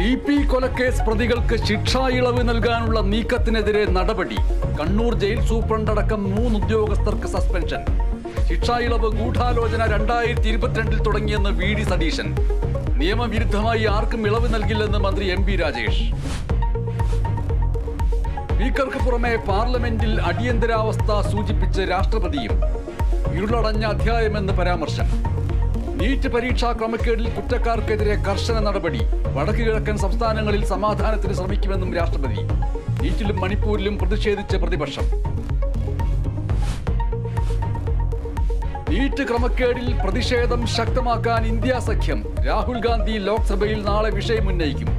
TP കൊലക്കേസ് പ്രതികൾക്ക് ശിക്ഷാ ഇളവ് നൽകാനുള്ള നീക്കത്തിനെതിരെ നടപടി. കണ്ണൂർ ജയിൽ സൂപ്രണ്ടടക്കം 3 ഉദ്യോഗസ്ഥർക്ക് സസ്പെൻഷൻ. ശിക്ഷാ ഇളവ് ഗൂഢാലോചന 2022 തുടങ്ങിയെന്ന് VD സതീശൻ. നിയമവിരുദ്ധമായി ആർക്കും ഇളവ് നൽകില്ലെന്ന് മന്ത്രി MP രാജേഷ്. സ്പീക്കർക്ക് പുറമെ പാർലമെന്റിൽ അടിയന്തരാവസ്ഥ സൂചിപ്പിച്ച് രാഷ്ട്രപതിയും. ഇരുളടഞ്ഞ അധ്യായമെന്ന് പരാമർശം. നീറ്റ് പരീക്ഷാ ക്രമക്കേടിൽ കുറ്റക്കാർക്കെതിരെ കർശന നടപടി. വടക്കു കിഴക്കൻ സംസ്ഥാനങ്ങളിൽ സമാധാനത്തിന് ശ്രമിക്കുമെന്നും രാഷ്ട്രപതി. നീറ്റിലും മണിപ്പൂരിലും പ്രതിഷേധിച്ച പ്രതിപക്ഷം. നീറ്റ് ക്രമക്കേടിൽ പ്രതിഷേധം ശക്തമാക്കാൻ ഇന്ത്യ സഖ്യം. രാഹുൽ ഗാന്ധി ലോക്സഭയിൽ നാളെ വിഷയം ഉന്നയിക്കും.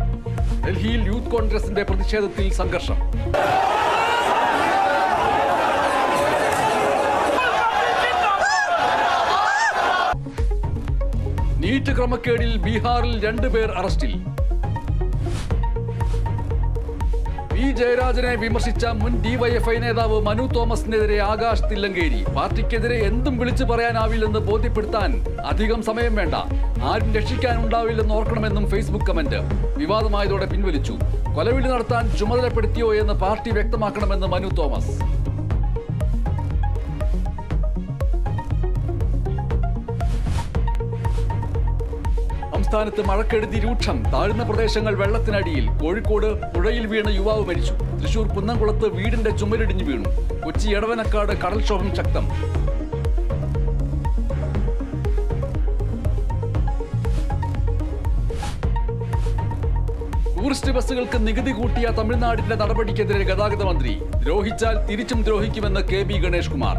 ഡൽഹിയിൽ യൂത്ത് കോൺഗ്രസിന്റെ പ്രതിഷേധത്തിൽ സംഘർഷം. നീറ്റ് ക്രമക്കേടിൽ ബീഹാറിൽ 2 പേർ അറസ്റ്റിൽ. പി ജയരാജനെ വിമർശിച്ച മുൻ DYFI നേതാവ് മനു തോമസിനെതിരെ ആകാശ് തില്ലങ്കേരി. പാർട്ടിക്കെതിരെ എന്തും വിളിച്ചു പറയാനാവില്ലെന്ന് ബോധ്യപ്പെടുത്താൻ അധികം സമയം വേണ്ട. ആരും രക്ഷിക്കാനുണ്ടാവില്ലെന്ന് ഓർക്കണമെന്നും ഫേസ്ബുക്ക് കമന്റ്. വിവാദമായതോടെ പിൻവലിച്ചു. കൊലവിളി നടത്താൻ ചുമതലപ്പെടുത്തിയോ എന്ന് പാർട്ടി വ്യക്തമാക്കണമെന്ന് മനു തോമസ്. സംസ്ഥാനത്ത് മഴക്കെടുതി രൂക്ഷം. താഴ്ന്ന പ്രദേശങ്ങൾ വെള്ളത്തിനടിയിൽ. കോഴിക്കോട് പുഴയിൽ വീണ യുവാവ് മരിച്ചു. തൃശൂർ കുന്നംകുളത്ത് വീടിന്റെ ചുമരിടിഞ്ഞു വീണു. കൊച്ചി എടവനക്കാട് കടൽക്ഷോഭം ശക്തം. ടൂറിസ്റ്റ് ബസ്സുകൾക്ക് നികുതി കൂട്ടിയ തമിഴ്നാടിന്റെ നടപടിക്കെതിരെ ഗതാഗത മന്ത്രി. ദ്രോഹിച്ചാൽ തിരിച്ചും ദ്രോഹിക്കുമെന്ന് KB ഗണേഷ് കുമാർ.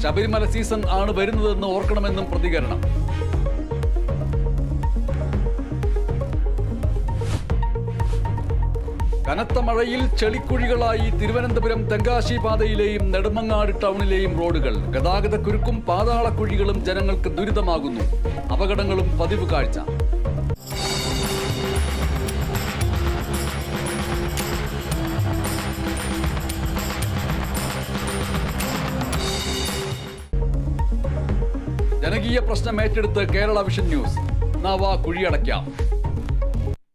ശബരിമല സീസൺ ആണ് വരുന്നതെന്ന് ഓർക്കണമെന്നും പ്രതികരണം. കനത്ത മഴയിൽ ചെളിക്കുഴികളായി തിരുവനന്തപുരം തെങ്കാശി പാതയിലെയും നെടുമങ്ങാട് ടൗണിലെയും റോഡുകൾ. ഗതാഗതക്കുരുക്കും പാതാളക്കുഴികളും ജനങ്ങൾക്ക് ദുരിതമാകുന്നു. അപകടങ്ങളും പതിവ് കാഴ്ച. ജനകീയ പ്രശ്നം ഏറ്റെടുത്ത് കേരള വിഷൻ ന്യൂസ്. നാവാ കുഴിയടയ്ക്കാം.